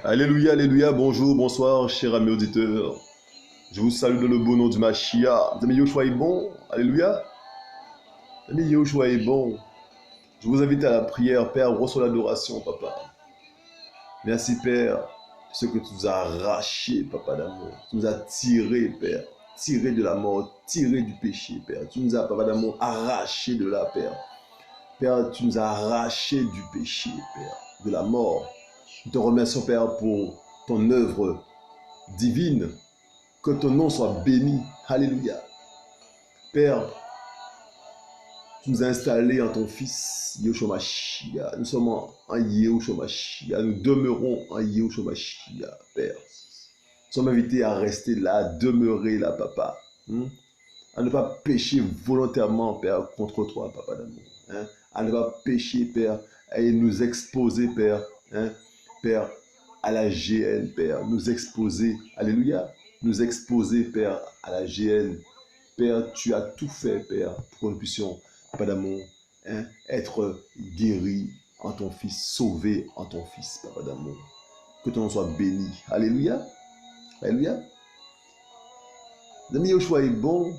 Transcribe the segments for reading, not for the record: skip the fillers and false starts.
Alléluia, alléluia, bonjour, bonsoir, chers amis auditeurs. Je vous salue dans le beau nom du Machia. Mes amis, Yoshua est bon. Alléluia. Mes amis, Yoshua est bon. Je vous invite à la prière, Père, reçois l'adoration, Papa. Merci, Père, ce que tu nous as arraché, Papa d'amour. Tu nous as tiré, Père. Tiré de la mort, tiré du péché, Père. Tu nous as, Papa d'amour, arraché de là, Père. Père, tu nous as arraché du péché, Père, de la mort. Nous te remercions, Père, pour ton œuvre divine. Que ton nom soit béni. Alléluia. Père, tu nous as installés en ton Fils, Yeshua Mashiach. Nous sommes en Yeshua Mashiach. Nous demeurons en Yeshua Mashiach, Père. Nous sommes invités à rester là, à demeurer là, Papa. À ne pas pécher volontairement, Père, contre toi, Papa d'amour. À ne pas pécher, Père, et nous exposer, Père, Père, à la GN, Père. Nous exposer, Alléluia. Nous exposer, Père, à la GN. Père, tu as tout fait, Père, pour que nous puissions, Papa d'amour, être guéris en ton Fils, sauvés en ton Fils, Papa d'amour. Que ton nom soit béni. Alléluia. Alléluia. L'ami Yoshua est bon.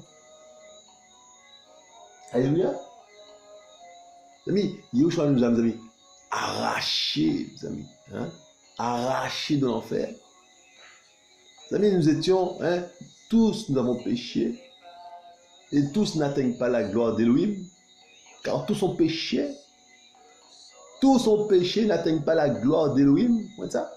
Alléluia. L'ami Yoshua nous a, mes amis, arrachés, mes amis. Arrachés de l'enfer. Mes amis, nous étions, tous nous avons péché. Et tous n'atteignent pas la gloire d'Élohim, car tous ont péché. Tous ont péché, n'atteignent pas la gloire d'Élohim. Vous voyez ça?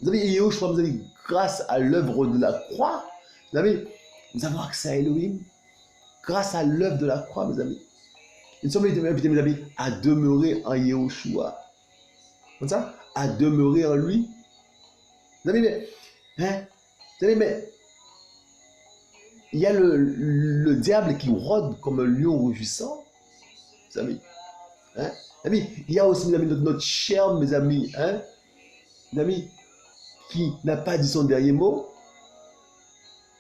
Vous avez Yahushua, vous avez, grâce à l'œuvre de la croix, vous avez, nous avons accès à Élohim. Grâce à l'œuvre de la croix, mes amis. Nous sommes invités, mes amis, à demeurer en Yahushua. Comme ça? À demeurer en lui. Vous avez, mais il y a le diable qui rôde comme un lion rugissant. Mes amis. Il y a aussi, mes amis, notre chair, mes amis, mes amis, qui n'a pas dit son dernier mot.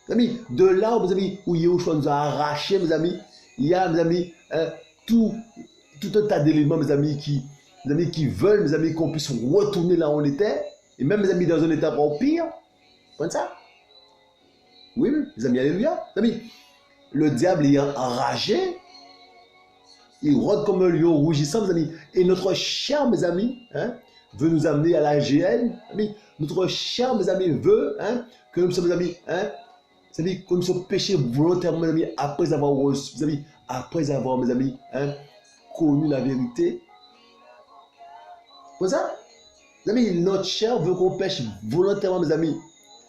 Mes amis, de là, mes amis, où Yahushua nous a arrachés, mes amis, il y a, mes amis, tout un tas d'éléments, mes amis, qui veulent, mes amis, qu'on puisse retourner là où on était, et même, mes amis, dans un état encore pire. Comme ça? Oui, mes amis, alléluia. Mes amis, le diable est enragé, il rôde comme un lion rougissant, mes amis, et notre chair, mes amis, veut nous amener à la GN. Notre chair, mes amis, veut que nous sommes, mes amis, que nous sommes péchés volontairement, mes amis, après avoir reçu, mes amis, après avoir, mes amis, connu la vérité. Comme ça? Mes amis, notre chair veut qu'on pêche volontairement, mes amis.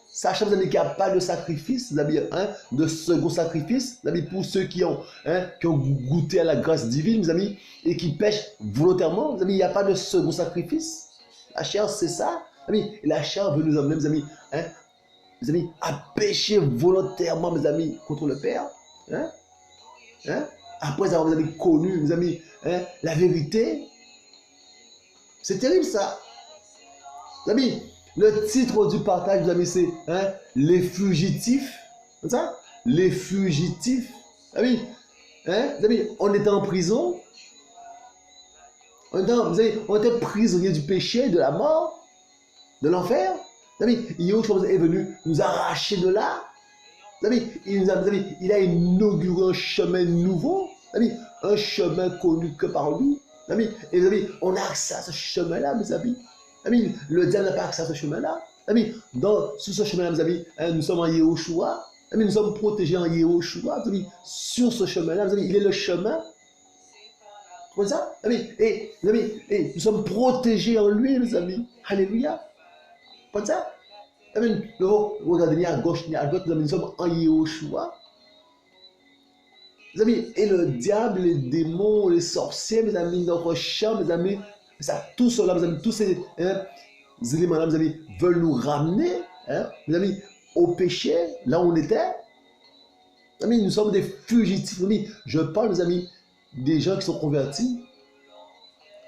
Sachant, mes amis, qu'il n'y a pas de sacrifice, mes amis, de second sacrifice, mes amis, pour ceux qui ont goûté à la grâce divine, mes amis, et qui pêchent volontairement, mes amis, il n'y a pas de second sacrifice. La chair, c'est ça. Mes amis, la chair veut nous amener, mes amis, à pécher volontairement, mes amis, contre le Père. Après avoir, mes amis, connu, mes amis, la vérité. C'est terrible, ça. Mes amis, le titre du partage, mes amis, c'est les fugitifs. Comme ça? Les fugitifs. Mes amis, on était en prison. On était prisonniers du péché, de la mort, de l'enfer. Mes amis, Yahushua est venu nous arracher de là. Mes amis, il a inauguré un chemin nouveau. Mes amis, un chemin connu que par lui. Mes amis, et mes amis, on a accès à ce chemin-là, mes amis. Amis, le diable n'a pas accès à ce chemin-là. Amis, sur ce chemin-là, mes amis, nous sommes en Yahushua. Amis, nous sommes protégés en Yahushua. Amis, sur ce chemin-là, mes amis, il est le chemin. Comme ça, amis, et nous sommes protégés en lui, mes amis. Alléluia. Comme ça. Amis, regardez ni à gauche ni à droite, mes amis, nous sommes en Yahushua. Mes amis, et le diable, les démons, les sorciers, mes amis, notre champ, mes amis, ça, tout cela, mes amis, tous ces éléments-là, mes amis, veulent nous ramener, mes amis, au péché, là où on était. Mes amis, nous sommes des fugitifs. Mes amis, je parle, mes amis, des gens qui sont convertis.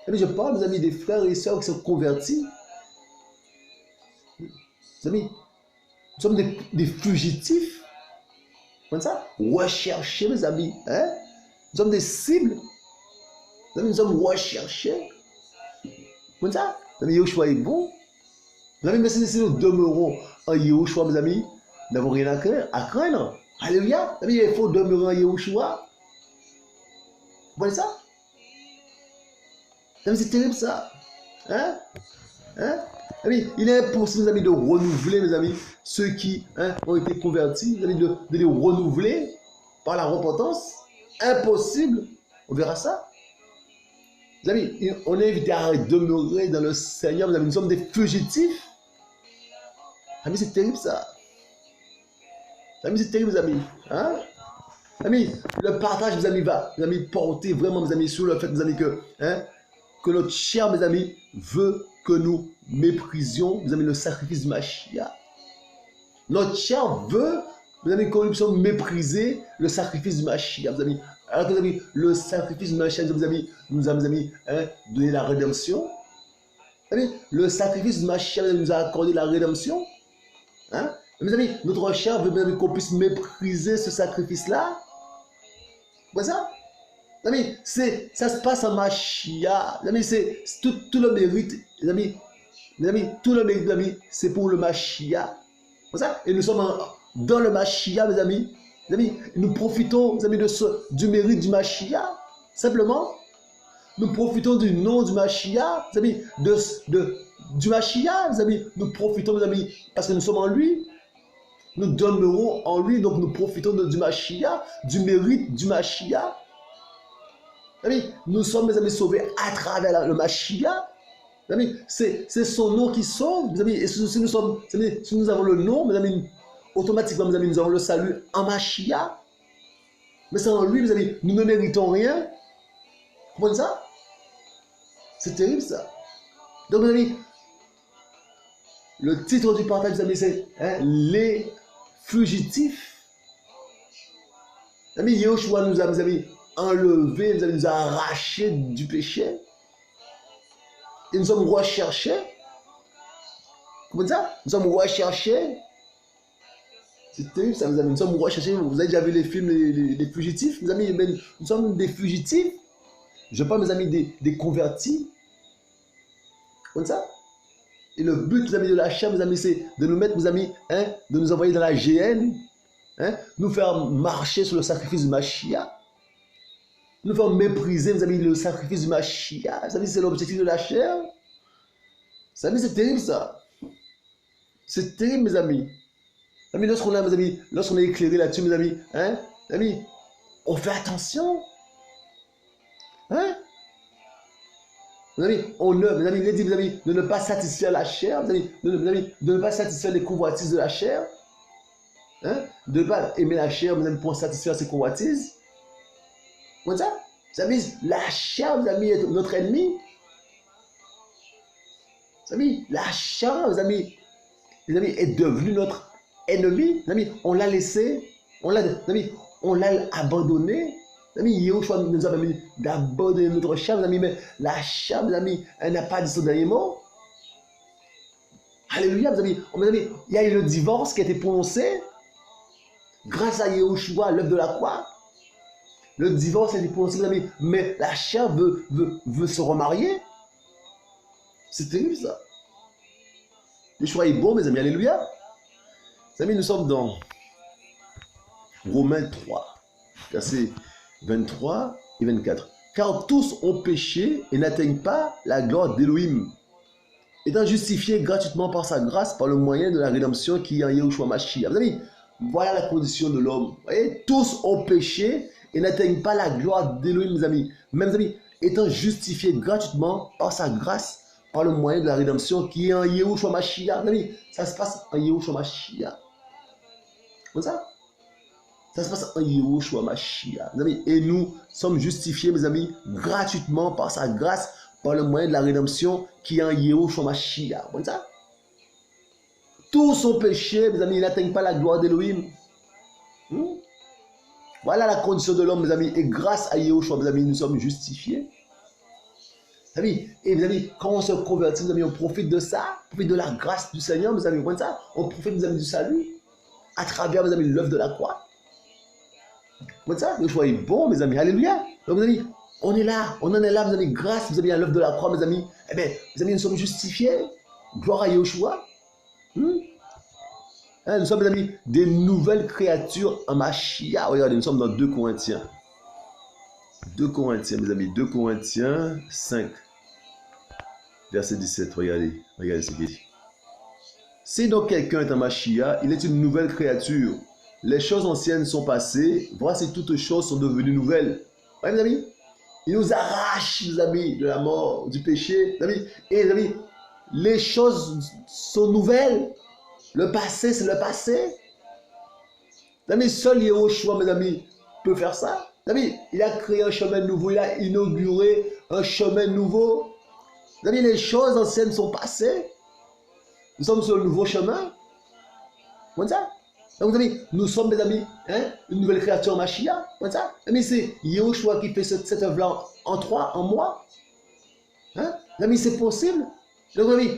Mes amis, je parle, mes amis, des frères et sœurs qui sont convertis. Mes amis, nous sommes des fugitifs. Comme ça, recherchés, mes amis. Nous sommes des cibles. Mes amis, nous sommes recherchés. Comme ça, mes amis, Yahushua est bon. Mes amis, mais si nous demeurons en Yahushua, mes amis, nous n'avons rien à craindre. Alléluia. Mes amis, il faut demeurer en Yahushua. Vous voyez ça? Mes amis, c'est terrible ça. Hein? Hein? Mes amis, il est impossible, mes amis, de renouveler, mes amis, ceux qui ont été convertis, mes amis, de les renouveler par la repentance. Impossible. On verra ça. Mes amis, on est invité à demeurer dans le Seigneur. Mes amis, nous sommes des fugitifs. Mes amis, c'est terrible ça. Mes amis, c'est terrible, mes amis. Hein? Mes amis, le partage, mes amis, va, mes amis, porter vraiment, mes amis, sur le fait, mes amis, que notre chair, mes amis, veut que nous méprisions, mes amis, le sacrifice du Mashiach. Notre chair veut, mes amis, que nous puissions mépriser le sacrifice du Mashiach, mes amis. Alors que, mes amis, le sacrifice du Mashiach, mes amis, nous a, mes amis, donné la rédemption. Mes amis, le sacrifice du Mashiach nous a accordé la rédemption. Hein? Mes amis, notre chair veut, mes amis, qu'on puisse mépriser ce sacrifice-là. Vous voyez ça? Mes amis, ça se passe en Mashiach. Mes amis, c'est tout le mérite, mes amis, tout le mérite, mes amis, c'est pour le Mashiach. Vous voyez ça? Et nous sommes dans le Mashiach, mes amis. Mes amis, nous profitons, mes amis, du mérite du Mashiach. Simplement, nous profitons du nom du Mashiach, mes amis, du Mashiach, mes amis. Nous profitons, mes amis, parce que nous sommes en lui. Nous demeurons en lui, donc nous profitons du Mashiach, du mérite du Mashiach. Mes amis, nous sommes, mes amis, sauvés à travers le Mashiach. Mes amis, c'est son nom qui sauve, mes amis. Et si nous avons le nom, mes amis, automatiquement, mes amis, nous avons le salut en Mashiach. Mais c'est en lui, mes amis, nous ne méritons rien. Vous comprenez ça? C'est terrible ça. Donc, mes amis, le titre du partage, mes amis, c'est les fugitifs. Mes amis, Yahushua nous a, mes amis, enlevés, mes amis, nous a arrachés du péché. Et nous sommes recherchés. Vous comprenez ça? Nous sommes recherchés. C'est terrible ça, mes amis. Nous sommes recherchés. Vous avez déjà vu les films, les fugitifs, mes amis? Nous sommes des fugitifs. Je parle, mes amis, des convertis. Comme ça. Et le but, mes amis, de la chair, mes amis, c'est de nous mettre, mes amis, de nous envoyer dans la GN, nous faire marcher sur le sacrifice du Mashiach, nous faire mépriser, mes amis, le sacrifice du Mashiach. Mes amis, c'est l'objectif de la chair. Mes amis, c'est terrible ça. C'est terrible, mes amis. Mes amis, lorsqu'on est éclairé là-dessus, mes amis, mes amis, on fait attention. Mes amis, il est dit, mes amis, de ne pas satisfaire la chair, mes amis, de ne pas satisfaire les convoitises de la chair, de ne pas aimer la chair, mes amis, pour satisfaire ses convoitises. Comme ça, mes amis, la chair, mes amis, est notre ennemi. Mes amis, la chair, mes amis, est devenue notre ennemi. Mes amis, on l'a laissé, on l'a abandonné. Mes amis, Yahushua nous a permis d'abandonner notre chair, mes amis, mais la chair, mes amis, elle n'a pas dit son dernier mot. Alléluia, mes amis. Il y a eu le divorce qui a été prononcé grâce à Yahushua, l'œuvre de la croix. Le divorce a été prononcé, mes amis, mais la chair veut se remarier. C'est terrible ça. Yahushua est bon, mes amis, alléluia. Mes amis, nous sommes dans Romains 3, verset 23 et 24. Car tous ont péché et n'atteignent pas la gloire d'Élohim, étant justifiés gratuitement par sa grâce, par le moyen de la rédemption qui est en Yahushua Mashiach. Mes amis, voilà la condition de l'homme. Vous voyez, tous ont péché et n'atteignent pas la gloire d'Élohim, mes amis. Mes amis, étant justifiés gratuitement par sa grâce, par le moyen de la rédemption qui est en Yahushua Mashiach. Mes amis, ça se passe en Yahushua Mashiach. Comme ça? Ça se passe en Yahushua Mashiach. Mes amis, et nous sommes justifiés, mes amis, gratuitement par sa grâce, par le moyen de la rédemption qui est en Yahushua Mashiach. Comme ça? Tous sont péchés, mes amis, ils n'atteignent pas la gloire d'Élohim. Voilà la condition de l'homme, mes amis. Et grâce à Yahushua, mes amis, nous sommes justifiés. Mes amis, et mes amis, quand on se convertit, mes amis, on profite de ça, on profite de la grâce du Seigneur, mes amis. Comme ça, on profite, mes amis, du salut à travers, mes amis, l'œuvre de la croix. Comme ça, Yahushua est bon, mes amis. Alléluia. Donc, mes amis, on est là, on en est là, mes amis, grâce, mes amis, à l'œuvre de la croix, mes amis. Eh bien, mes amis, nous sommes justifiés. Gloire à Yahushua. Hmm? Hein, nous sommes, mes amis, des nouvelles créatures en Machia. Regardez, nous sommes dans 2 Corinthiens. 2 Corinthiens, mes amis. 2 Corinthiens 5, verset 17. Regardez, regardez ce qu'il dit. Si donc quelqu'un est en Machia, il est une nouvelle créature. Les choses anciennes sont passées. Voici toutes choses sont devenues nouvelles. Ouais, mes amis? Il nous arrache, mes amis, de la mort, du péché. Mes amis. Et mes amis, les choses sont nouvelles. Le passé, c'est le passé. Mes amis, seul Yehoshua, mes amis, peut faire ça. Mes amis, il a créé un chemin nouveau. Il a inauguré un chemin nouveau. Mes amis, les choses anciennes sont passées. Nous sommes sur le nouveau chemin. Comme ça. Donc, mes amis, nous sommes, mes amis, hein, une nouvelle créature Machia. Comme ça. Mais c'est Yehoshua qui fait cette œuvre-là en moi. Hein? Mes amis, c'est possible. Donc, mes amis,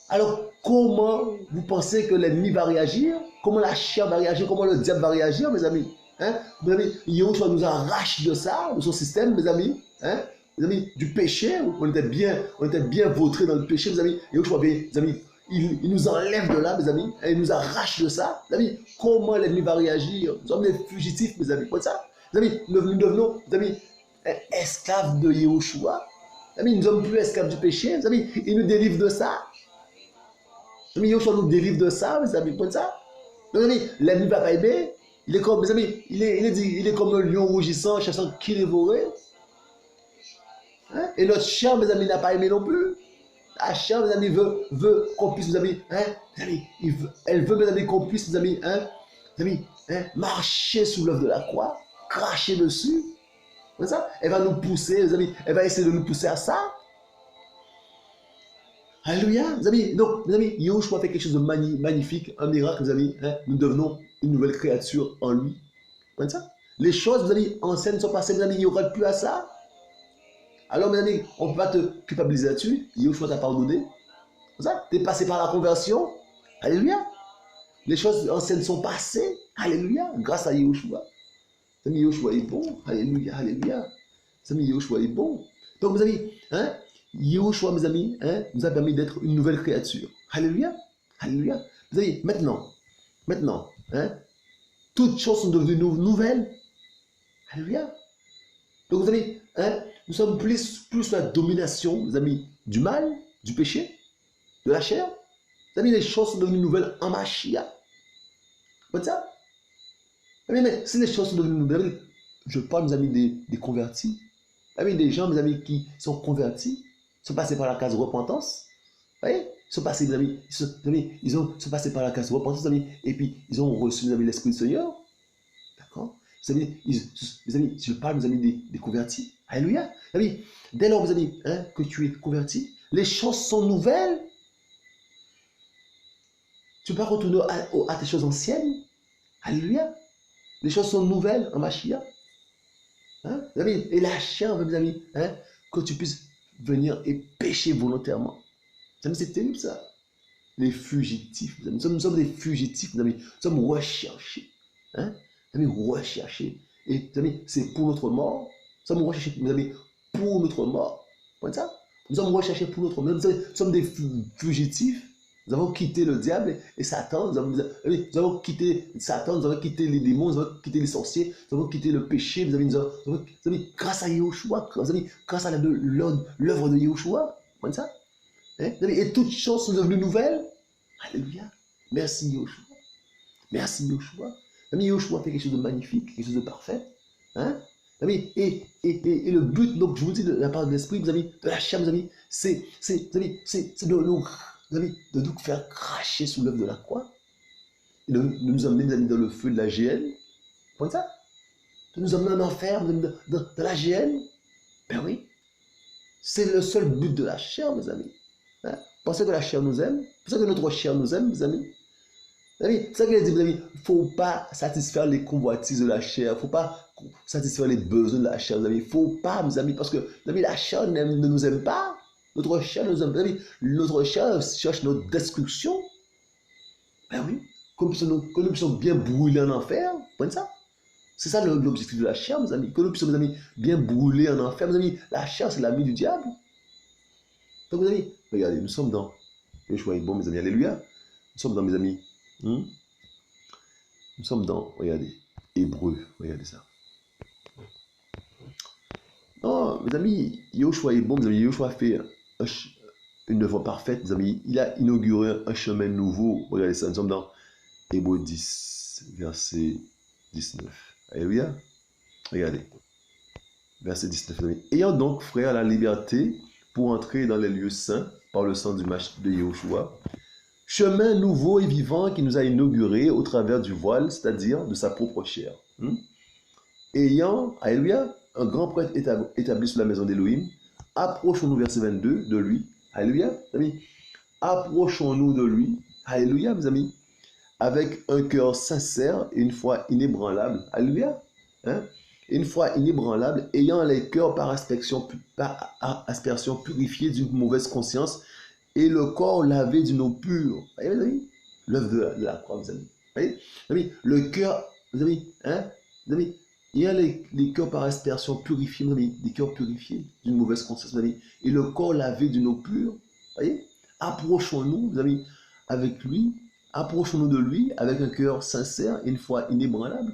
alors comment vous pensez que l'ennemi va réagir? Comment la chair va réagir? Comment le diable va réagir, mes amis? Hein? Mes amis, Yehoshua nous arrache de ça, de son système, mes amis. Hein? Mes amis, du péché. On était bien vautrés dans le péché, mes amis. Yehoshua, mes amis, il nous enlève de là, mes amis. Et il nous arrache de ça. Mes amis, comment l'ennemi va réagir? Nous sommes des fugitifs, mes amis. Comme ça, mes amis, nous devenons, mes amis, esclaves de Yehoshua. Mes amis, nous ne sommes plus esclaves du péché. Mes amis, il nous délivre de ça. Mes amis, Yehoshua nous délivre de ça, mes amis. Comme ça. Mes amis, l'ennemi ne va pas aimer. Il est comme, mes amis, il est comme un lion rougissant, cherchant qui dévorer. Hein? Et notre chair, mes amis, n'a pas aimé non plus. La chair, mes amis, veut qu'on puisse, mes amis, hein? Mes amis, elle veut, mes amis, qu'on puisse, mes amis, hein? Mes amis, hein? Marcher sous l'œuvre de la croix, cracher dessus. C'est ça? Elle va nous pousser, mes amis, elle va essayer de nous pousser à ça. Alléluia, mes amis. Donc, mes amis, Yehoshua fait quelque chose de magnifique, un miracle, mes amis. Hein? Nous devenons une nouvelle créature en lui. Comme ça? Les choses, mes amis, anciennes sont passées, mes amis, il n'y aura plus à ça. Alors, mes amis, on ne peut pas te culpabiliser là-dessus. Yehoshua t'a pardonné. Comme ça? Tu es passé par la conversion. Alléluia. Les choses anciennes sont passées. Alléluia. Grâce à Yehoshua. Mes amis, Yehoshua est bon. Alléluia, alléluia. Mes amis, Yehoshua est bon. Donc, mes amis, hein? Yehoshua, mes amis, hein, nous a permis d'être une nouvelle créature. Alléluia. Alléluia. Vous savez, maintenant, hein, toutes choses sont devenues nouvelles. Alléluia. Donc, vous savez, hein, nous sommes plus la domination, mes amis, du mal, du péché, de la chair. Vous savez, les choses sont devenues nouvelles en Machia. Comme ça. Mais si les choses sont devenues nouvelles, je parle, mes amis, des convertis. Des gens, mes amis, qui sont convertis, sont passés par la case repentance. Vous voyez? Ils sont passés, mes amis, ils sont passés par la case repentance, mes amis, et puis ils ont reçu, mes amis, l'Esprit du Seigneur. D'accord? Mes amis, je parle, mes amis, des convertis. Alléluia. Amis, dès lors, mes amis, hein, que tu es converti, les choses sont nouvelles. Tu ne peux pas retourner à tes choses anciennes. Alléluia. Les choses sont nouvelles en Machia. Hein? Mes amis, et la chair, mes amis, hein, que tu puisses venir et pécher volontairement. C'est terrible ça. Les fugitifs, mes amis. Nous sommes des fugitifs, mes amis. Nous sommes recherchés. Hein? Mes amis, recherchés. Et mes amis, c'est pour notre mort. Nous sommes recherchés, mes amis, pour notre mort. Vous ça? Nous sommes recherchés pour notre mort. Nous sommes des fugitifs. Nous avons quitté le diable et Satan. Nous avons quitté Satan, nous avons quitté les démons, nous avons quitté les sorciers, nous avons quitté le péché. Nous avons, grâce à Yehoshua, grâce à l'œuvre de Yehoshua. Comme ça? Hein? Et toutes choses sont devenues nouvelles. Alléluia. Merci Yehoshua. Merci Yehoshua. Yehoshua fait quelque chose de magnifique, quelque chose de parfait. Hein? Et le but, donc je vous dis de la part de l'esprit, mes amis, de la chair, mes amis, c'est de nous faire cracher sous l'œuvre de la croix. Et de nous emmener, mes amis, dans le feu de la GN. Comme ça? De nous emmener en enfer, dans la GN. Ben oui. C'est le seul but de la chair, mes amis. Hein? Pensez que la chair nous aime. Pensez que notre chair nous aime, mes amis. C'est ça qu'il dit, mes amis. Il ne faut pas satisfaire les convoitises de la chair. Il ne faut pas satisfaire les besoins de la chair, mes amis. Il ne faut pas, mes amis, parce que mes amis, la chair ne nous aime pas. Notre chair nous aime, mes amis. Notre chair cherche notre destruction. Ben oui. Que nous puissions bien brûler en enfer. Vous ça? C'est ça l'objectif de la chair, mes amis. Que nous puissions, mes amis, bien brûler en enfer. Mes amis, la chair, c'est l'ami du diable. Donc, mes amis, regardez, nous sommes dans le choix est bon, mes amis. Alléluia. sommes dans, mes amis, nous sommes dans, regardez, Hébreu, regardez ça. Non, mes amis, Yoshua est bon, mes amis, Yoshua a fait une œuvre parfaite, mes amis. Il a inauguré un chemin nouveau. Regardez ça, nous sommes dans Hébreu 10, verset 19. Alléluia. Regardez. Verset 19, mes amis. Ayant donc, frère, la liberté pour entrer dans les lieux saints par le sang du match de Yoshua, chemin nouveau et vivant qui nous a inauguré au travers du voile, c'est-à-dire de sa propre chair. Ayant, alléluia, un grand prêtre établi sur la maison d'Élohim, approchons-nous, verset 22, de lui. Alléluia, mes amis. Approchons-nous de lui. Alléluia, mes amis. Avec un cœur sincère et une foi inébranlable. Alléluia. Hein? Une foi inébranlable, ayant les cœurs par aspersion purifiés d'une mauvaise conscience et le corps lavé d'une eau pure. Voyez, mes amis? L'œuvre de la croix, mes amis. Voyez, mes amis? Le cœur, mes amis, hein? Mes amis, il y a les cœurs par aspersion purifiés, mes amis, des cœurs purifiés d'une mauvaise conscience, mes amis, et le corps lavé d'une eau pure. Voyez? Approchons-nous, mes amis, avec lui, approchons-nous de lui avec un cœur sincère et une foi inébranlable.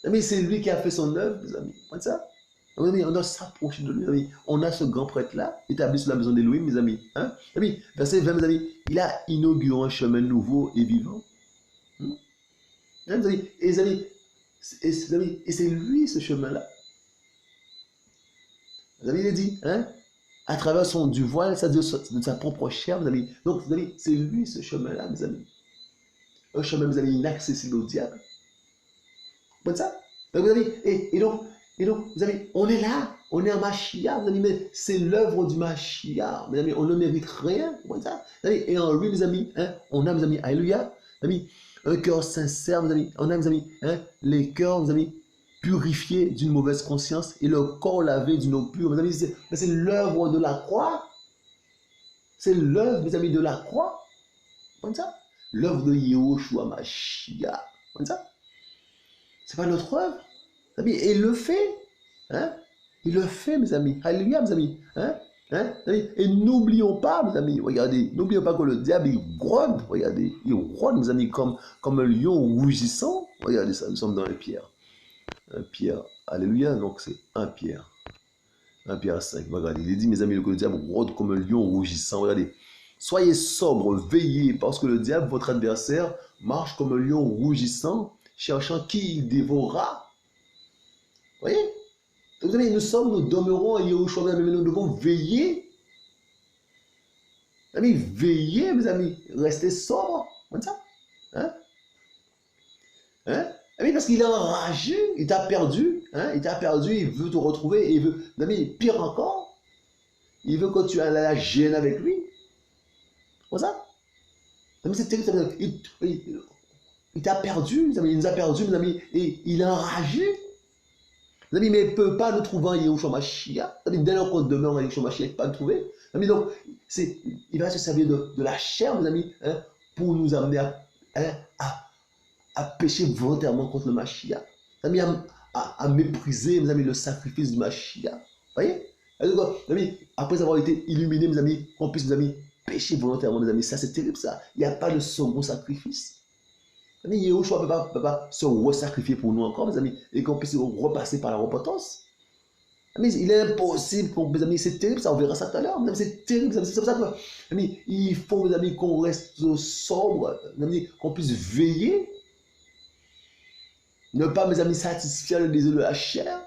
Mais c'est lui qui a fait son œuvre, mes amis. Vous ça? Mes amis, on doit s'approcher de lui, mes amis. On a ce grand prêtre-là, établi sur la maison d'Élohim, mes amis. Hein? Amis, verset 20, mes amis, il a inauguré un chemin nouveau et vivant. Hein, mes amis, et les amis, et c'est lui ce chemin-là. Mes amis, il est dit, hein? À travers du voile, ça de sa propre chair, mes amis. Donc, mes amis, c'est lui ce chemin-là, mes amis. Un chemin, mes amis, inaccessible au diable. Comme ça. Donc, vous avez, et donc, vous avez, on est là, on est en Mashiach, vous avez, mais c'est l'œuvre du Mashiach, mes amis, on ne mérite rien, comme ça. Et en lui, mes amis, hein, on a, mes amis, alléluia, mes amis, un cœur sincère, mes amis, on a, mes amis, hein, les cœurs, mes amis, purifiés d'une mauvaise conscience et le corps lavé d'une eau pure, mes amis, c'est l'œuvre de la croix, c'est l'œuvre, mes amis, de la croix, comme ça, l'œuvre de Yahushua Mashiach, comme ça. C'est pas notre œuvre. Et il le fait. Hein? Il le fait, mes amis. Alléluia, mes amis. Hein? Hein? Et n'oublions pas, mes amis, regardez, n'oublions pas que le diable, il gronde, regardez, il gronde, mes amis, comme un lion rougissant. Regardez ça, nous sommes dans un Pierre. Un Pierre, alléluia, donc c'est un Pierre. Un Pierre 5, regardez, il dit, mes amis, que le diable rôde comme un lion rougissant. Regardez, soyez sobres, veillez, parce que le diable, votre adversaire, marche comme un lion rougissant, cherchant qui il dévorera. Vous voyez? Donc, vous savez, nous demeurons à Yahushua, mais nous devons veiller. Amis, veillez, mes amis. Restez sobres. Comme ça. Hein? Hein? Amis, parce qu'il est enragé. Il t'a perdu. Hein? Il t'a perdu. Il veut te retrouver. Il veut, amis, pire encore. Il veut que tu aies la gêne avec lui. Comme ça. Amis, c'est terrible. Il t'a perdu, mes amis, il nous a perdu, mes amis, et il est enragé. Mes amis, mais il ne peut pas nous trouver en Yahushua Mashiach. Dès lors qu'on demeure en Yahushua Mashiach, il ne peut pas nous trouver. Mes amis, donc, il va se servir de la chair, mes amis, hein, pour nous amener à pécher volontairement contre le Mashiach. Mes amis, à mépriser, mes amis, le sacrifice du Mashiach. Vous voyez? Alors, mes amis, après avoir été illuminés, mes amis, qu'on puisse, mes amis, pécher volontairement, mes amis. Ça, c'est terrible, ça. Il n'y a pas de second sacrifice. Mais Yahushua ne peut pas se resacrifier pour nous encore, mes amis, et qu'on puisse repasser par la repentance. Mais il est impossible, mes amis, c'est terrible, ça, on verra ça tout à l'heure, c'est terrible, c'est pour ça que, mes amis, il faut, mes amis, qu'on reste sobre, mes amis, qu'on puisse veiller, ne pas, mes amis, satisfaire le désir de la chair.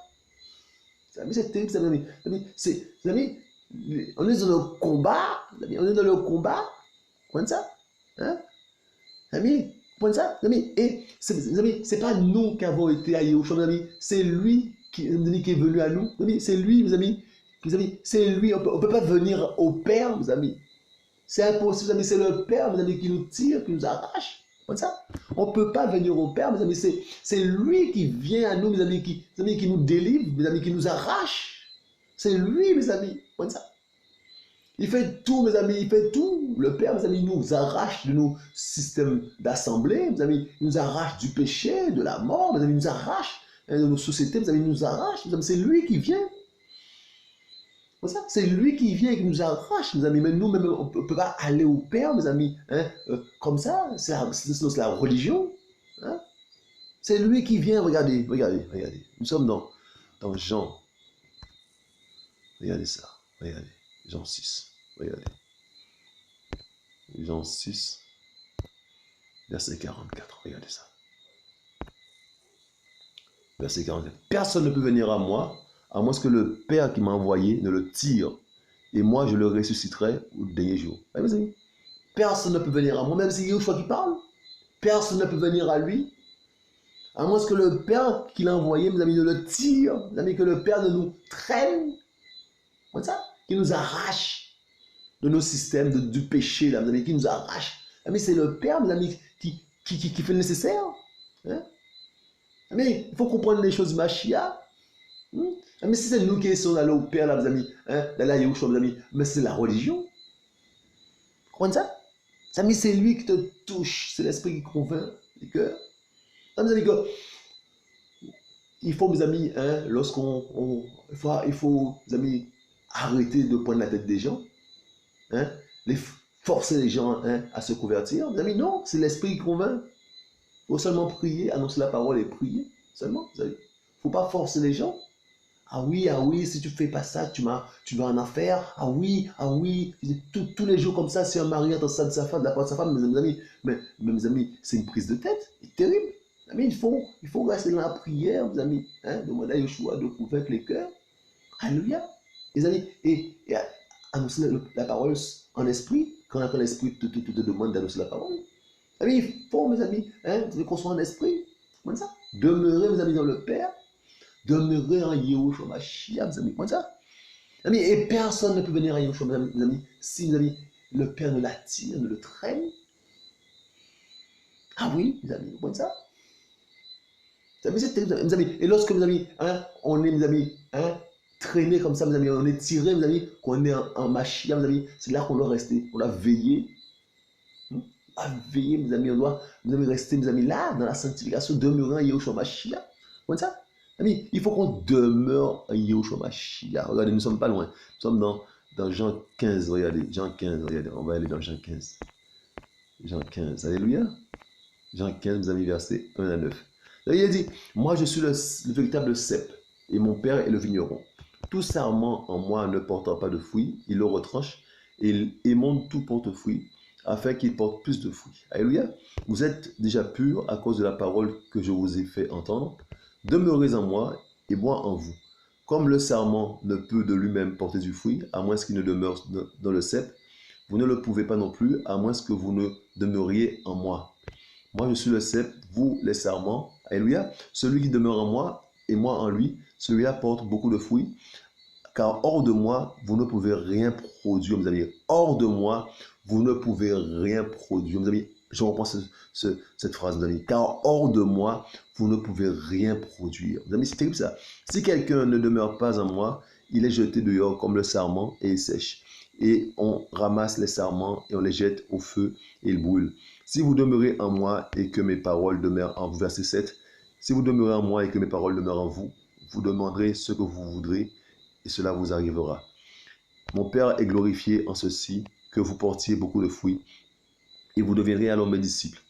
Mes amis, c'est terrible, mes amis, on est dans le combat, mes amis, on est dans le combat, comme ça, hein, mes amis. Ça, amis, et c'est pas nous qui avons été à Yahushua, mes amis, c'est lui qui est venu à nous, c'est lui, mes amis, c'est lui, on ne peut pas venir au Père, mes amis, c'est impossible, mes amis, c'est le Père, mes amis, qui nous tire, qui nous arrache, comme ça, on ne peut pas venir au Père, mes amis, c'est lui qui vient à nous, mes amis, qui nous délivre, mes amis, qui nous arrache, c'est lui, mes amis, comme ça. Il fait tout, mes amis, il fait tout. Le Père, mes amis, nous arrache de nos systèmes d'assemblée, mes amis, il nous arrache du péché, de la mort, mes amis, il nous arrache de nos sociétés, mes amis, il nous arrache, mes amis, c'est lui qui vient. C'est lui qui vient et qui nous arrache, mes amis. Mais nous-mêmes, on ne peut pas aller au Père, mes amis, hein, comme ça. C'est la religion. Hein. C'est lui qui vient. Regardez, regardez, regardez. Nous sommes dans Jean. Regardez ça. Regardez. Jean 6. Regardez. Jean 6, verset 44. Regardez ça. Verset 44. Personne ne peut venir à moi que le Père qui m'a envoyé ne le tire. Et moi, je le ressusciterai au dernier jour. Personne ne peut venir à moi, même si c'est Yeshua qui parle. Personne ne peut venir à lui, à moins que le Père qui l'a envoyé, mes amis, ne le tire. Mes amis, que le Père ne nous traîne. Comme ça, qui nous arrache de nos systèmes, du péché, là, mes amis, qui nous arrache. Mais c'est le Père, mes amis, qui fait le nécessaire. Hein? Mais il faut comprendre les choses du Mashiach. Mais si c'est nous qui sommes d'aller au Père, là, mes amis, hein, d'aller à Yahushua, mes amis, mais c'est la religion. Vous comprenez ça? Mes amis, c'est lui qui te touche, c'est l'esprit qui convainc les cœurs. Mes amis, il faut, mes amis, hein, il faut, mes amis, arrêter de prendre la tête des gens, hein, forcer les gens, hein, à se convertir. Mes amis, non, c'est l'esprit qui convainc. Il faut seulement prier, annoncer la parole et prier. Seulement, il ne faut pas forcer les gens. Ah oui, si tu ne fais pas ça, tu vas en enfer. Ah oui. Tous les jours comme ça, si un mari entend ça de sa femme, de la part de sa femme, mes amis, mes amis, c'est une prise de tête. C'est terrible. Mes amis, il faut rester dans la prière, mes amis. Hein, demander à Yeshua de convaincre les cœurs. Alléluia. Les amis, et annoncer la parole en esprit, quand l'esprit te demande d'annoncer la parole. Mes amis, il faut, mes amis, hein, qu'on soit en esprit. Comme ça. Demeurer, mes amis, dans le Père. Demeurer en Yahushua Mashiach, mes amis. Comme ça. Mes amis, et personne ne peut venir à Yahushua, mes amis, si, mes amis, le Père ne l'attire, ne le traîne. Ah oui, mes amis, comme ça. Mes amis, c'est terrible, mes amis. Et lorsque, mes amis, hein, on est, mes amis, hein, traîné comme ça, mes amis, on est tiré, mes amis, qu'on est en Mashiach, mes amis, c'est là qu'on doit rester, on doit veiller. À veiller, mes amis, on doit, mes amis, rester, mes amis, là, dans la sanctification, demeurer en Yahushua Mashiach. Comme ça. Amis, il faut qu'on demeure en Yahushua Mashiach. Regardez, nous ne sommes pas loin. Nous sommes dans Jean 15, regardez, Jean 15, regardez, on va aller dans Jean 15. Jean 15, alléluia. Jean 15, mes amis, versets 1 à 9. Là, il a dit, moi je suis le véritable cep, et mon père est le vigneron. Tout sarment en moi ne portant pas de fruits, il le retranche, et il émonde tout porte-fruit, afin qu'il porte plus de fruits. Alléluia. Vous êtes déjà purs à cause de la parole que je vous ai fait entendre. Demeurez en moi, et moi en vous. Comme le sarment ne peut de lui-même porter du fruit, à moins qu'il ne demeure dans le cep, vous ne le pouvez pas non plus, à moins que vous ne demeuriez en moi. Moi, je suis le cep, vous, les sarments. Alléluia. Celui qui demeure en moi et moi en lui, celui-là porte beaucoup de fruits. Car hors de moi, vous ne pouvez rien produire, mes amis. Hors de moi, vous ne pouvez rien produire. Mes amis, je reprends cette phrase, mes amis. Car hors de moi, vous ne pouvez rien produire. Mes amis, c'est terrible ça. Si quelqu'un ne demeure pas en moi, il est jeté dehors comme le sarment et il sèche. Et on ramasse les sarments et on les jette au feu et ils brûlent. Si vous demeurez en moi et que mes paroles demeurent en vous, verset 7, si vous demeurez en moi et que mes paroles demeurent en vous, vous demanderez ce que vous voudrez et cela vous arrivera. Mon Père est glorifié en ceci, que vous portiez beaucoup de fruits et vous deviendrez alors mes disciples.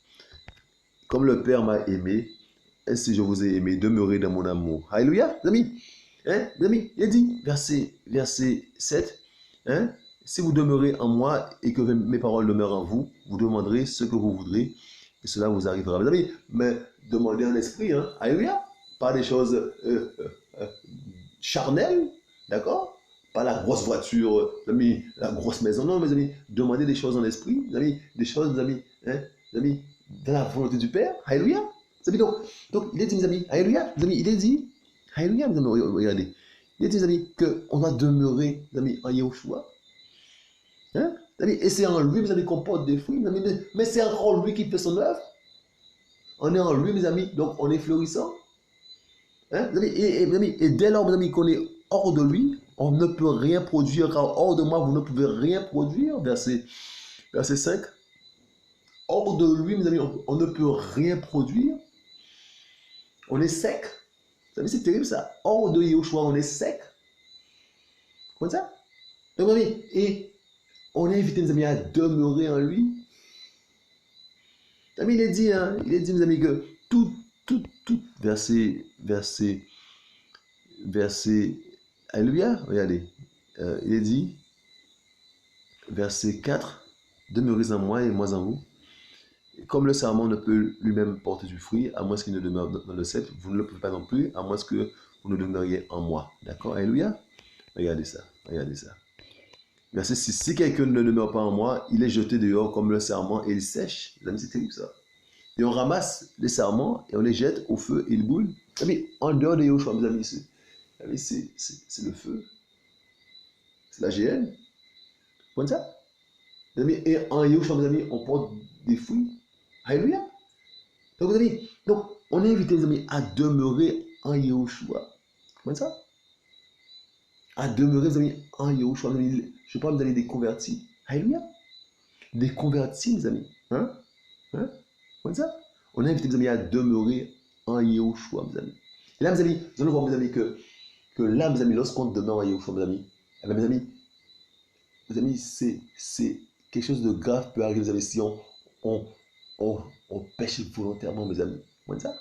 Comme le Père m'a aimé, ainsi je vous ai aimé, demeurez dans mon amour. Alléluia, les amis. Hein, les amis, il dit, verset 7, hein, si vous demeurez en moi et que mes paroles demeurent en vous, vous demanderez ce que vous voudrez et cela vous arrivera. Mes amis, mais demandez en esprit, hein, alléluia, pas des choses charnelles, d'accord? Pas la grosse voiture, mes amis, la grosse maison, non, mes amis, demandez des choses en esprit, mes amis, des choses, mes amis, hein, mes amis, dans la volonté du Père, alléluia. Mes amis, donc, il est dit, mes amis, alléluia, mes amis, il est dit, alléluia, mes amis, regardez, il est dit, mes amis, qu'on doit demeurer, mes amis, en Yahushua. Hein? Et c'est en lui, mes amis, qu'on porte des fruits, mes amis, mais c'est encore lui qui fait son œuvre. On est en lui, mes amis, donc on est florissant. Hein? Mes amis, et dès lors, mes amis, qu'on est hors de lui, on ne peut rien produire, car hors de moi, vous ne pouvez rien produire. Verset 5. Hors de lui, mes amis, on ne peut rien produire. On est sec. Vous savez, c'est terrible ça. Hors de Yahushua, on est sec. Comme ça. Donc, mes amis, et on a invité, mes amis, à demeurer en lui. Mes amis, il est dit, mes amis, que tout, verset, alléluia, regardez, il est dit, verset 4, demeurez en moi et moi en vous. Comme le serment ne peut lui-même porter du fruit, à moins qu'il ne demeure dans le cep, vous ne le pouvez pas non plus, à moins que vous ne demeuriez en moi. D'accord? Alléluia? Regardez ça, regardez ça. Verset 6. Si quelqu'un ne demeure pas en moi, il est jeté dehors comme le serment et il sèche. Les amis, c'est terrible ça. Et on ramasse les serments et on les jette au feu et ils brûlent. Mais en dehors de Yahushua, mes amis, c'est le feu. C'est la GN. Vous comprenez ça? Mes amis, et en Yahushua, mes amis, on porte des fruits. Alléluia. Donc, mes amis, donc, on est invité, mes amis, à demeurer en Yahushua. Vous comprenez ça? À demeurer, mes amis, en Yahushua. Je parle, mes amis, des convertis. Alléluia. Des convertis, mes amis. Hein? Hein? Comme ça? On a invité, mes amis, à demeurer en Yahushua, mes amis. Et là, mes amis, nous allons voir, mes amis, que là, mes amis, lorsqu'on demeure en Yahushua, mes amis, eh bien, mes amis, c'est quelque chose de grave peut arriver, mes amis, si on, on pêche volontairement, mes amis. Comme ça?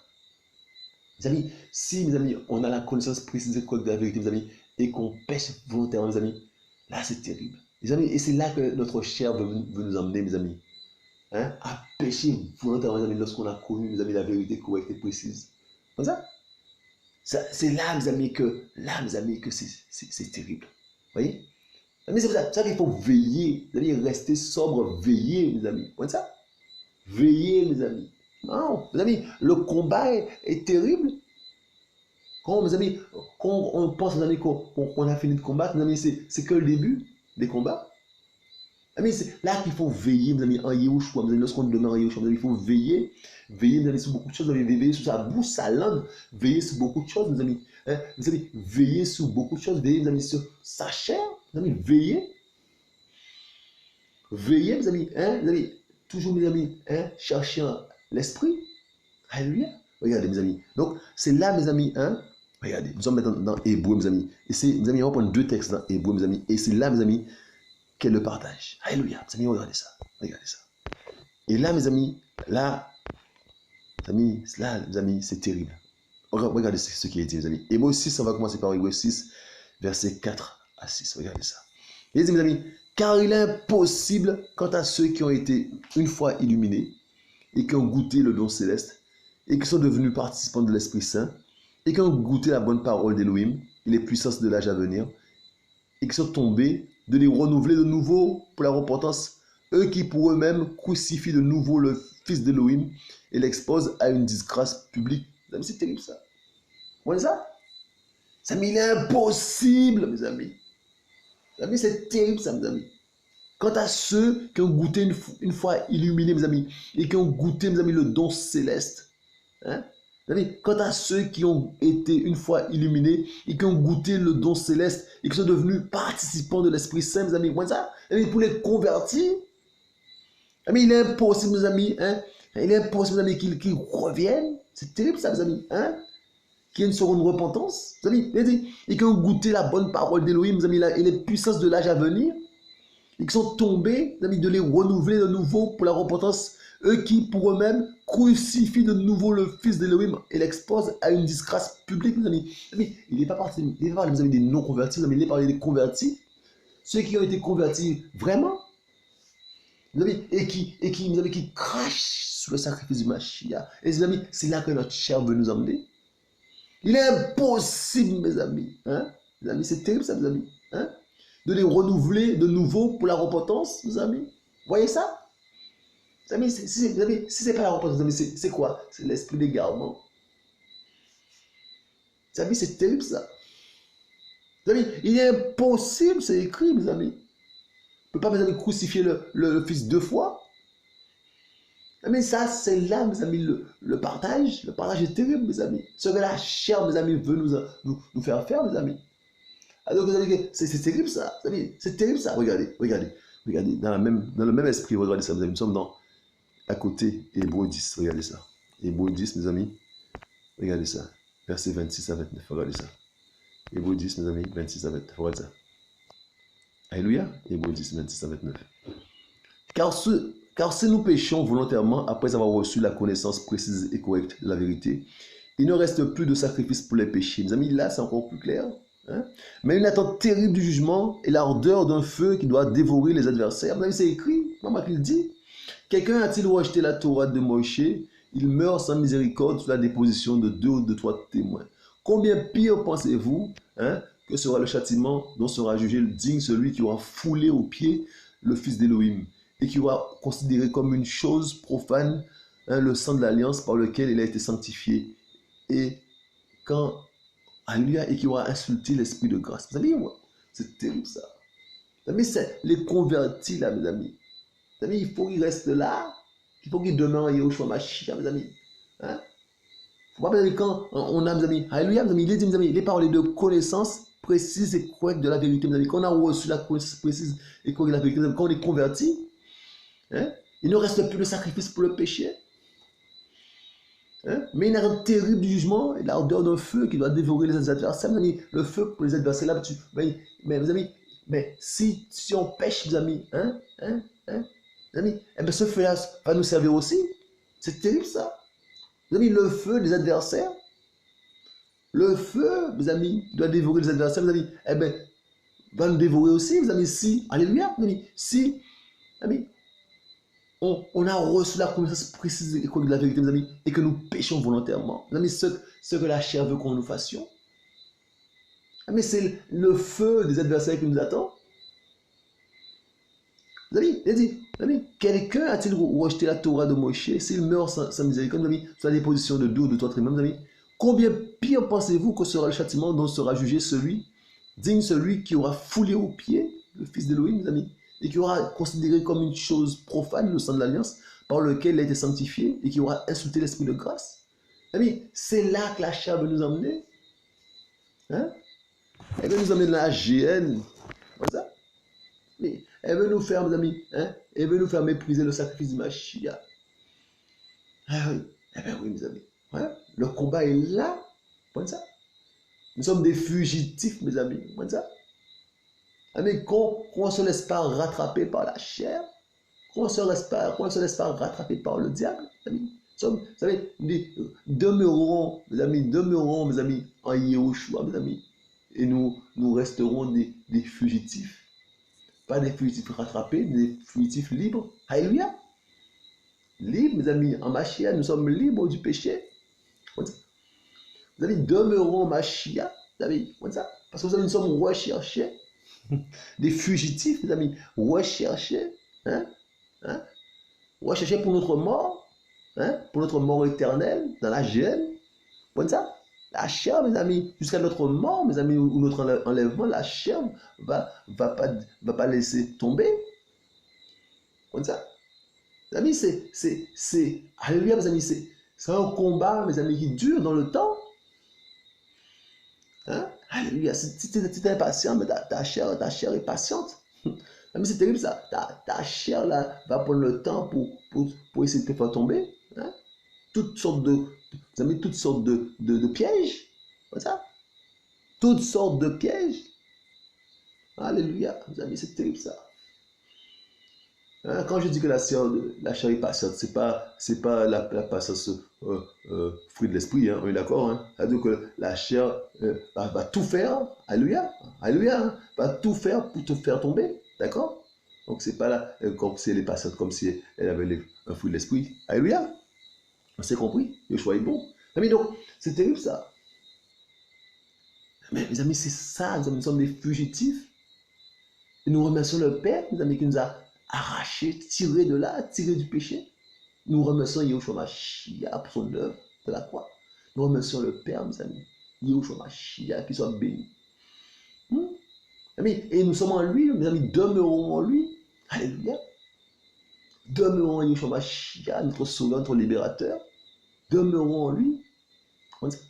Mes amis, si, mes amis, on a la connaissance précise de la vérité, mes amis, et qu'on pêche volontairement, mes amis, là, c'est terrible. Mes amis, et c'est là que notre chair veut nous emmener, mes amis. Hein, à pécher volontairement, mes amis, lorsqu'on a connu, mes amis, la vérité correcte et précise. Comme ça? C'est là, mes amis, que c'est terrible. Vous voyez? Mais c'est pour ça qu'il faut veiller, mes amis, rester sobre, veiller, mes amis. Comme ça? Veiller, mes amis. Non, mes amis, le combat est terrible. Quand, mes amis, quand on pense, mes amis, qu'on a fini de combattre, mes amis, c'est que le début des combats. Mais c'est là qu'il faut veiller, mes amis, en Yahushua. Mes amis, lorsqu'on demeure en Yahushua, mes amis, il faut veiller. Veiller, mes amis, sur beaucoup de choses. Veiller sur sa bouche, sa langue. Veiller sur beaucoup de choses, mes amis. Hein? Mes amis, veiller sur beaucoup de choses. Veiller, mes amis, sur sa chair. Mes amis, veiller. Veiller, mes amis. Hein? Mes amis, toujours, mes amis, hein? Chercher l'esprit. Alléluia. Regardez, mes amis. Donc, c'est là, mes amis, hein? Regardez, nous sommes maintenant dans Hébreu, mes amis. Et c'est, mes amis, on va prendre deux textes dans Hébreu, mes amis. Et c'est là, mes amis, qu'est le partage. Alléluia. Mes amis, regardez ça. Regardez ça. Et là, mes amis, là, mes amis, c'est terrible. Regardez ce qui est dit, mes amis. Hébreu 6, on va commencer par Hébreu 6, versets 4 à 6. Regardez ça. Il dit, mes amis, car il est impossible quant à ceux qui ont été une fois illuminés et qui ont goûté le don céleste et qui sont devenus participants de l'Esprit Saint et qui ont goûté la bonne parole d'Élohim et les puissances de l'âge à venir et qui sont tombés, de les renouveler de nouveau pour la repentance, eux qui pour eux-mêmes crucifient de nouveau le Fils d'Élohim et l'exposent à une disgrâce publique. C'est terrible ça. Vous voyez ça? Ça, mais il est impossible, mes amis. Mes amis, c'est terrible ça, mes amis. Quant à ceux qui ont goûté une fois illuminés, mes amis, et qui ont goûté, mes amis, le don céleste, hein? Quant à ceux qui ont été une fois illuminés et qui ont goûté le don céleste et qui sont devenus participants de l'Esprit Saint, mes amis, ça, pour les convertir, il est impossible, mes amis, hein? Il est impossible, mes amis, qu'ils reviennent. C'est terrible ça, mes amis, hein? Qu'il y ait une seconde repentance, mes amis, et qui ont goûté la bonne parole d'Élohim, mes amis, et les puissances de l'âge à venir, et qui sont tombés, mes amis, de les renouveler de nouveau pour la repentance, eux qui, pour eux-mêmes, crucifient de nouveau le Fils d'Élohim et l'exposent à une disgrâce publique, mes amis. Il n'est pas parlé, mes amis, des non-convertis, mes amis, il est parlé des convertis, ceux qui ont été convertis vraiment, mes amis, et qui, mes amis, qui crachent sur le sacrifice du Mashiach. Et mes amis, c'est là que notre chair veut nous emmener. Il est impossible, mes amis, hein? Mes amis, c'est terrible ça, mes amis, hein? De les renouveler de nouveau pour la repentance, mes amis. Vous voyez ça? Mes amis, si c'est pas la repentance, mes amis, c'est quoi? C'est l'esprit d'égarement. Mes amis, c'est terrible ça. Mes amis, il est impossible, c'est écrit, mes amis. On ne peut pas, mes amis, crucifier le Fils deux fois. Mais ça, c'est là, mes amis, le partage. Le partage est terrible, mes amis. Ce que la chair, mes amis, veut nous faire faire, mes amis. Alors, vous savez, c'est terrible ça. C'est terrible ça. Regardez. Dans le même esprit, regardez ça, mes amis. Nous sommes à côté, Hébreu 10. Regardez ça. Hébreu 10, mes amis. Regardez ça. Versets 26 à 29. Regardez ça. Hébreu 10, mes amis, 26 à 29. Regardez ça. Alléluia. Hébreux 10, 26 à 29. Car si nous péchons volontairement après avoir reçu la connaissance précise et correcte de la vérité, il ne reste plus de sacrifice pour les péchés. Mes amis, là, c'est encore plus clair. Hein? Mais une attente terrible du jugement et l'ardeur d'un feu qui doit dévorer les adversaires. Mes amis, c'est écrit, maman qui le dit. Quelqu'un a-t-il rejeté la Torah de Moïse? Il meurt sans miséricorde sous la déposition de 2 ou de 3 témoins. Combien pire pensez-vous que sera le châtiment dont sera jugé digne celui qui aura foulé aux pieds le Fils d'Élohim et qui aura considéré comme une chose profane le sang de l'alliance par lequel il a été sanctifié et quand alléluia, et qui aura insulté l'esprit de grâce. Vous savez, c'est terrible ça. Vous savez, c'est les convertis là, mes amis. Mes amis, il faut qu'ils restent là. Il faut qu'ils demeurent en Yahushua Mashiach, mes amis. Hein? Faut pas penser quand on a, mes amis, alléluia, mes amis, il est dit, mes amis, il est parlé de connaissance précise et correcte de la vérité, mes amis. Quand on a reçu la connaissance précise et correcte de la vérité, quand on est converti, hein, il ne reste plus de sacrifice pour le péché. Hein? Mais il y a un terrible jugement et l'ardeur d'un feu qui doit dévorer les adversaires. Mes amis, le feu pour les adversaires, là, mais mes amis, mais si on pêche, mes amis, mes amis, eh bien, ce feu-là va nous servir aussi. C'est terrible ça. Mes amis, le feu des adversaires, le feu, mes amis, doit dévorer les adversaires, mes amis, eh bien, va nous dévorer aussi, mes amis, si, alléluia, mes amis, si, amis, on a reçu la connaissance précise et correcte de la vérité, mes amis, et que nous péchons volontairement. Mes amis, ce que la chair veut qu'on nous fassions. Mais c'est le feu des adversaires qui nous attend. Mes amis, il dit, quelqu'un a-t-il rejeté la Torah de Moïse s'il meurt sans miséricorde, mes amis, sur la déposition de 2 ou de 3 témoins, mes amis? Combien pire pensez-vous que sera le châtiment dont sera jugé celui qui aura foulé aux pieds le Fils d'Élohim, mes amis, et qui aura considéré comme une chose profane le sang de l'alliance par lequel il a été sanctifié et qui aura insulté l'esprit de grâce. Amis, c'est là que la chair veut nous emmener. Hein? Elle veut nous emmener dans la GN. Comme ça. Mais elle veut nous faire, mes amis, elle veut nous faire mépriser le sacrifice de Mashiach. Ah oui, eh bien oui, mes amis. Hein? Le combat est là. Comme ça. Nous sommes des fugitifs, mes amis. Comme ça. Mais qu'on ne se laisse pas rattraper par la chair, qu'on ne se laisse pas rattraper par le diable, mes amis. Vous savez, demeurons, mes amis, en Yahushua, mes amis. Et nous resterons des fugitifs. Pas des fugitifs rattrapés, des fugitifs libres. Alléluia. Libres, mes amis, en Mashiach, nous sommes libres du péché. Vous avez demeurons en Mashiach, vous avez, parce que nous sommes recherchés. Des fugitifs, mes amis, recherchés, recherchés pour notre mort, pour notre mort éternelle, dans la gêne, comme ça. La chair, mes amis, jusqu'à notre mort, mes amis, ou notre enlèvement, la chair va pas laisser tomber, comme ça. Mes amis, alléluia, mes amis, c'est un combat, mes amis, qui dure dans le temps. Hein? Alléluia. Si tu es impatient, mais ta chair est patiente. Mais c'est terrible ça. Ta chair là, va prendre le temps pour essayer de te faire tomber. Hein? Toutes sortes de pièges. Comme ça. Toutes sortes de pièges. Alléluia. Mes amis, c'est terrible ça. Hein? Quand je dis que la chair est patiente, c'est pas la patience fruit de l'esprit, hein, on est d'accord, hein? C'est-à-dire que la chair va tout faire, alléluia, alléluia, va tout faire pour te faire tomber, d'accord? Donc c'est pas là comme si elle est patiente, comme si elle avait un fruit de l'esprit, alléluia, on s'est compris, le choix est bon. Mais donc, c'est terrible ça. Mais mes amis, c'est ça, nous sommes des fugitifs. Et nous remercions le Père, mes amis, qui nous a arrachés, tirés de là, tirés du péché. Nous remercions Yahushua Mashiach pour son œuvre de la croix. Nous remercions le Père, mes amis. Yahushua Mashiach, qu'il soit béni. Et nous sommes en lui, mes amis, demeurons en lui. Alléluia. Demeurons en Yahushua Mashiach, notre sauveur, notre libérateur. Demeurons en lui.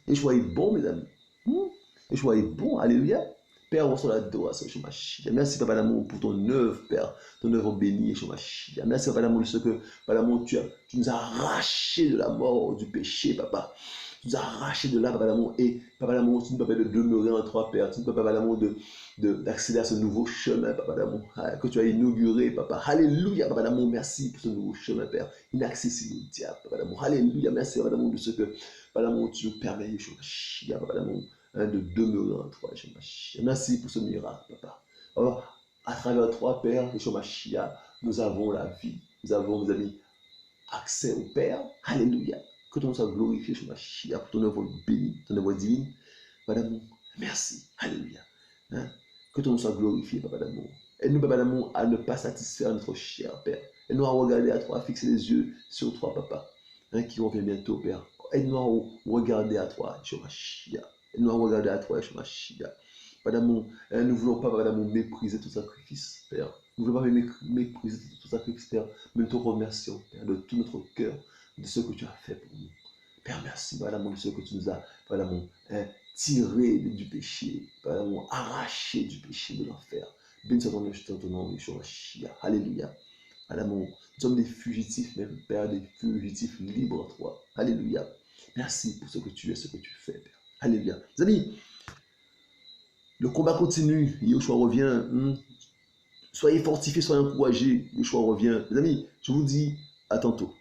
Yahushua est bon, mes amis. Yahushua est bon, alléluia. Père, reçois l'adoration, Yahushua Mashiach. Merci, Papa d'amour, pour ton œuvre, Père. Ton œuvre bénie, Yahushua Mashiach. Merci, Papa d'amour, de ce que, Papa d'amour, tu nous as arrachés de la mort, du péché, Papa. Tu nous as arrachés de là, Papa d'amour. Et Papa d'amour, tu nous permets de demeurer en toi, Père. Tu nous permets, Papa d'amour, d'accéder à ce nouveau chemin, Papa d'amour, que tu as inauguré, Papa. Alléluia, Papa d'amour. Merci pour ce nouveau chemin, Père. Inaccessible au diable, Papa d'amour. Alléluia, merci, Papa d'amour, de ce que, Papa d'amour, tu nous permets, Yeshua, Papa d'amour, de demeurer en toi, Yeshua. Merci pour ce miracle, Papa. Alors, à travers toi, Père, Yeshua, nous avons la vie. Nous avons, mes amis, accès au Père. Alléluia. Que ton nom soit glorifié, Yeshua, pour ton œuvre bénie, ton œuvre divine. Papa d'amour, merci. Alléluia. Hein? Que ton nom soit glorifié, Papa d'amour. Aide-nous, Papa d'amour, à ne pas satisfaire notre cher Père. Aide-nous à regarder à toi, à fixer les yeux sur toi, Papa, hein, qui revient bientôt, Père. Aide-nous à regarder à toi, Yeshua. Aide-nous à regarder à toi, Yeshua. Papa d'amour, hein, nous ne voulons pas, Papa d'amour, mépriser ton sacrifice, Père. Nous ne voulons pas mépriser ton sacrifice, Père, mais nous te remercions, Père, de tout notre cœur, de ce que tu as fait pour nous. Père, merci, Papa d'amour, de ce que tu nous as, Papa d'amour, hein, tiré du péché, Papa d'amour, arraché du péché de l'enfer. Béni soit ton nom, Yeshua. Alléluia. Papa d'amour, nous sommes des fugitifs, même, Père, des fugitifs libres en toi. Alléluia. Merci pour ce que tu es, ce que tu fais, Père. Alléluia. Les amis, le combat continue. Yeshua revient. Soyez fortifiés, soyez encouragés. Yeshua revient. Les amis, je vous dis à tantôt.